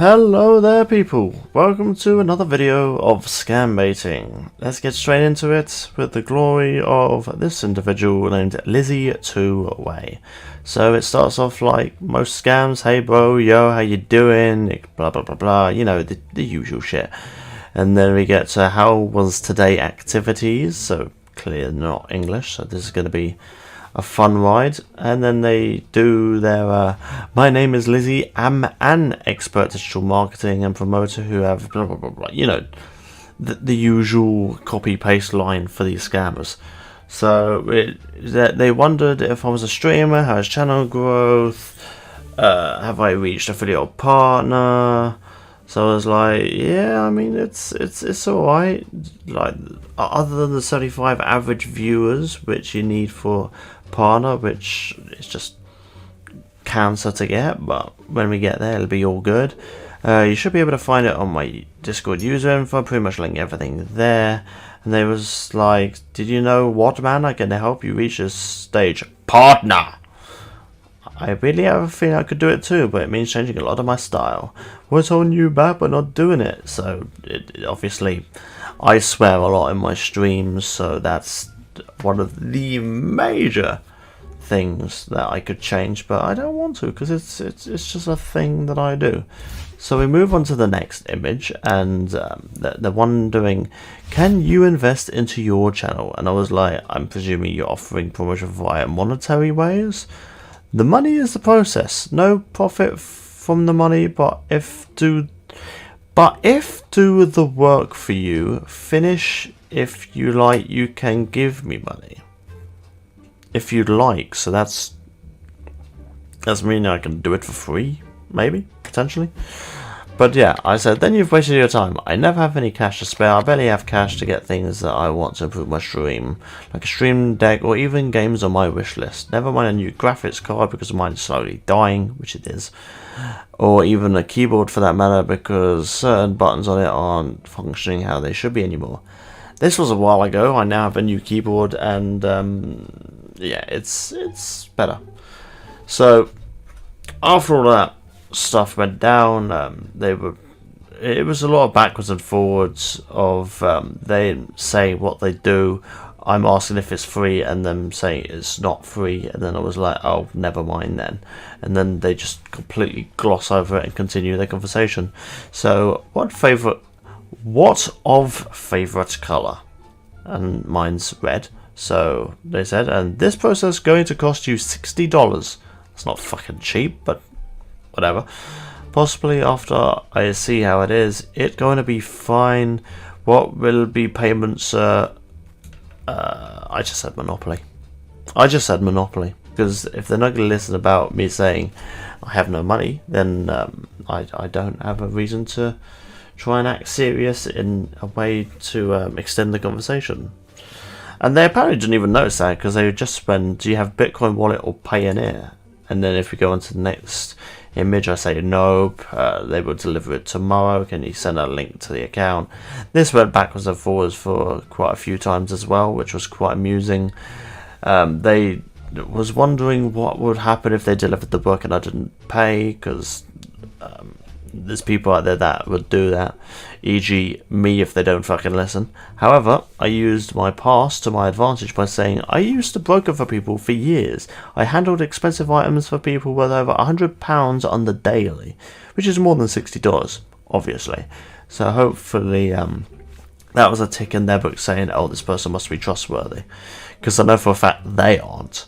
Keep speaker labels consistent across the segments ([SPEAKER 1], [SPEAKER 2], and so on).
[SPEAKER 1] Hello there people, welcome to another video of scam baiting. Let's get straight into it with the glory of this individual named Lizzie Two Way. So it starts off like most scams, hey bro, yo, how you doing, blah blah blah blah, you know, the usual shit. And then we get to how was today activities, so clear not English, so this is going to be a fun ride. And then they do their my name is Lizzie, I'm an expert digital marketing and promoter who have blah blah blah blah, you know, the usual copy paste line for these scammers. So they wondered if I was a streamer, how's channel growth, have I reached affiliate partner. So I was like, yeah, I mean, it's alright. Like, other than the 35 average viewers, which you need for partner, which is just cancer to get, but when we get there, it'll be all good. You should be able to find it on my Discord user info, pretty much link everything there. And they was like, did you know what, man? I can help you reach this stage. Partner! I really have a feeling I could do it too, but it means changing a lot of my style. What's holding you back by not doing it? So, obviously, I swear a lot in my streams, so that's one of the major things that I could change, but I don't want to, because it's just a thing that I do. So we move on to the next image, and the one doing, can you invest into your channel? And I was like, I'm presuming you're offering promotion via monetary ways? The money is the process. No profit from the money, but if do the work for you, finish if you like, you can give me money. If you'd like, so that's meaning I can do it for free, maybe, potentially. But yeah, I said, then you've wasted your time. I never have any cash to spare. I barely have cash to get things that I want to improve my stream, like a stream deck or even games on my wish list. Never mind a new graphics card because mine is slowly dying, which it is. Or even a keyboard for that matter, because certain buttons on it aren't functioning how they should be anymore. This was a while ago. I now have a new keyboard and yeah, it's better. So after all that stuff went down, it was a lot of backwards and forwards of they saying what they do, I'm asking if it's free, and them saying it's not free, and then I was like, oh, never mind then. And then they just completely gloss over it and continue their conversation. So what of favorite color? And mine's red. So they said, and this process is going to cost you $60. It's not fucking cheap, but whatever. Possibly after I see how it is, it's going to be fine. What will be payments? I just said Monopoly. Because if they're not going to listen about me saying I have no money, then I don't have a reason to try and act serious in a way to extend the conversation. And they apparently didn't even notice that, because they just went, do you have Bitcoin wallet or Payoneer? And then if we go on to the next image, I say nope, they will deliver it tomorrow, can you send a link to the account? This went backwards and forwards for quite a few times as well, which was quite amusing. They was wondering what would happen if they delivered the book and I didn't pay, because there's people out there that would do that, e.g. me if they don't fucking listen. However, I used my past to my advantage by saying I used to broker for people for years. I handled expensive items for people worth over £100 on the daily, which is more than $60, obviously. So hopefully that was a tick in their book saying, oh, this person must be trustworthy, because I know for a fact they aren't.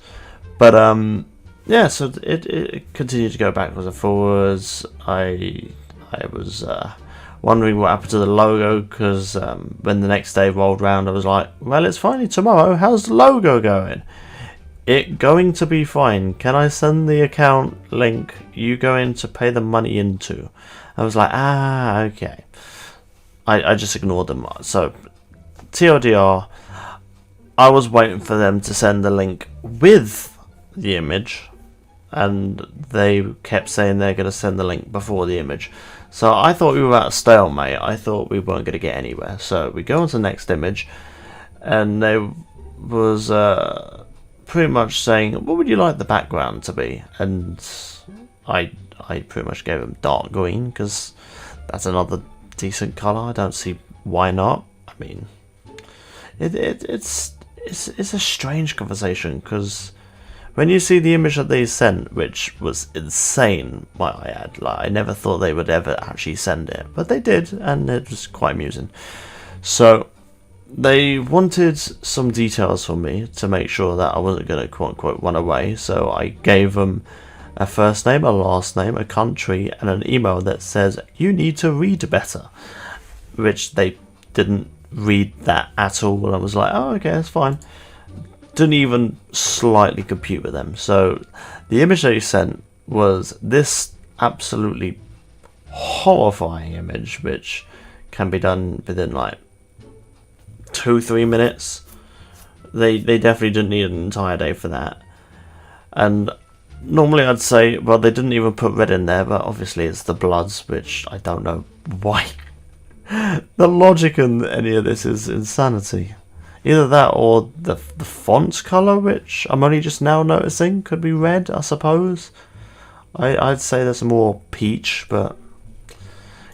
[SPEAKER 1] But yeah, so it continued to go backwards and forwards. I was wondering what happened to the logo, because when the next day rolled round, I was like, well, it's finally tomorrow. How's the logo going? It going to be fine. Can I send the account link you going to pay the money into? I was like, okay. I just ignored them. So, TLDR, I was waiting for them to send the link with the image, and they kept saying they're going to send the link before the image. So I thought we were at a stalemate. I thought we weren't going to get anywhere. So we go on to the next image, and they was pretty much saying, what would you like the background to be? And I I pretty much gave him dark green because that's another decent colour. I don't see why not. I mean, it's a strange conversation because when you see the image that they sent, which was insane, might I add, like I never thought they would ever actually send it, but they did, and it was quite amusing. So they wanted some details from me to make sure that I wasn't going to quote-unquote run away, so I gave them a first name, a last name, a country, and an email that says, you need to read better, which they didn't read that at all, and I was like, oh, okay, that's fine. Didn't even slightly compute with them. So the image they sent was this absolutely horrifying image, which can be done within like 2-3 minutes. They definitely didn't need an entire day for that. And normally I'd say, well, they didn't even put red in there, but obviously it's the Bloods, which I don't know why. The logic in any of this is insanity. Either that or the font colour, which I'm only just now noticing, could be red, I suppose. I'd say there's more peach, but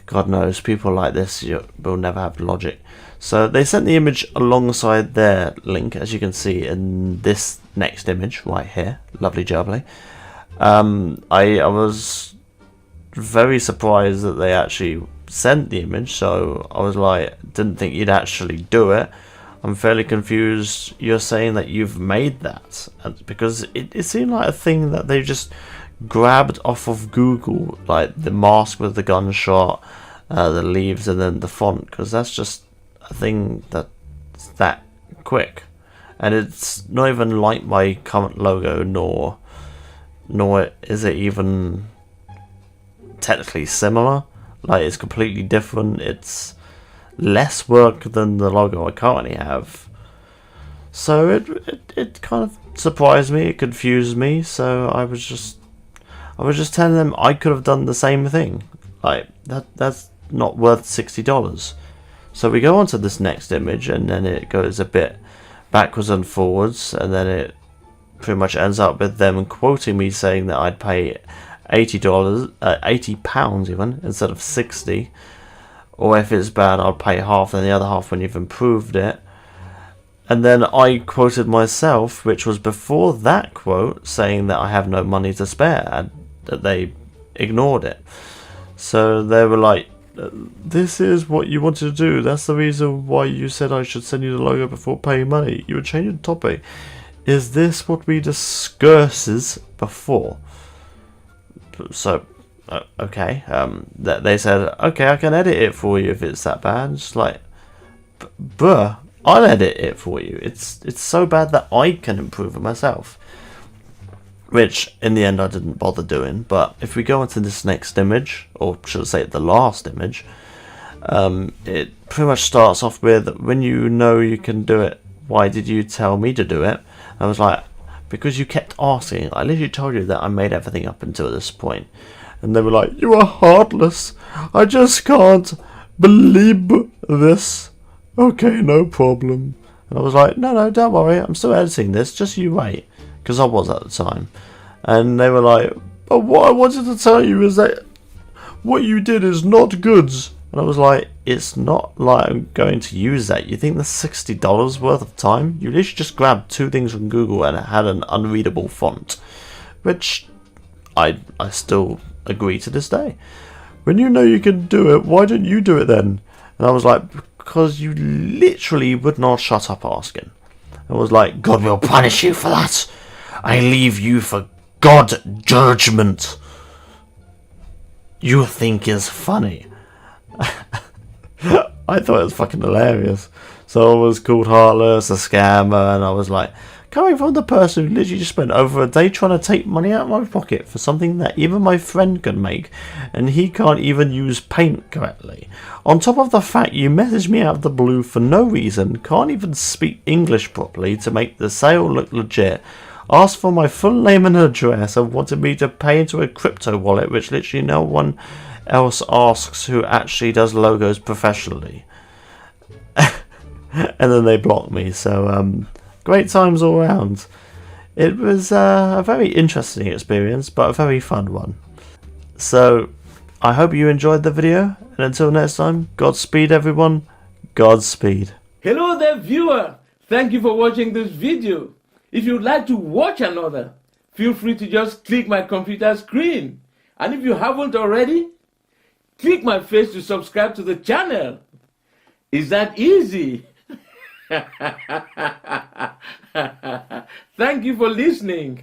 [SPEAKER 1] God knows, people like this will never have logic. So they sent the image alongside their link, as you can see in this next image right here. Lovely jubbly. I was very surprised that they actually sent the image, so I was like, didn't think you'd actually do it. I'm fairly confused. You're saying that you've made that, because it seemed like a thing that they just grabbed off of Google, like the mask with the gunshot, the leaves, and then the font, because that's just a thing that's that quick, and it's not even like my current logo, nor is it even technically similar. Like, it's completely different. It's less work than the logo I currently have. So it kind of surprised me, it confused me, so I was just telling them I could have done the same thing. Like, that's not worth $60. So we go on to this next image, and then it goes a bit backwards and forwards, and then it pretty much ends up with them quoting me saying that I'd pay £80 even, instead of 60. Or if it's bad, I'll pay half and the other half when you've improved it. And then I quoted myself, which was before that quote, saying that I have no money to spare, and that they ignored it. So they were like, this is what you wanted to do. That's the reason why you said I should send you the logo before paying money. You were changing the topic. Is this what we discussed before? So, okay, they said, okay, I can edit it for you if it's that bad. It's like, bruh, I'll edit it for you. It's so bad that I can improve it myself. Which, in the end, I didn't bother doing. But if we go into this next image, or should I say the last image, it pretty much starts off with, when you know you can do it, why did you tell me to do it? I was like, because you kept asking. I literally told you that I made everything up until this point. And they were like, you are heartless. I just can't believe this. Okay, no problem. And I was like, no, don't worry. I'm still editing this. Just you wait. Because I was at the time. And they were like, but what I wanted to tell you is that what you did is not good. And I was like, it's not like I'm going to use that. You think that's $60 worth of time? You literally just grabbed 2 things from Google and it had an unreadable font. Which I still agree to this day. When you know you can do it, why didn't you do it then? And I was like, because you literally would not shut up asking. I was like, God will punish you for that. I leave you for God judgment. You think is funny. I thought it was fucking hilarious. So I was called heartless, a scammer, and I was like, coming from the person who literally just spent over a day trying to take money out of my pocket for something that even my friend can make, and he can't even use Paint correctly. On top of the fact you messaged me out of the blue for no reason, can't even speak English properly to make the sale look legit, asked for my full name and address, and wanted me to pay into a crypto wallet, which literally no one else asks who actually does logos professionally. And then they blocked me, so great times all around. It was a very interesting experience, but a very fun one. So, I hope you enjoyed the video, and until next time, Godspeed everyone, Godspeed.
[SPEAKER 2] Hello there, viewer. Thank you for watching this video. If you'd like to watch another, feel free to just click my computer screen. And if you haven't already, click my face to subscribe to the channel. Is that easy? Thank you for listening.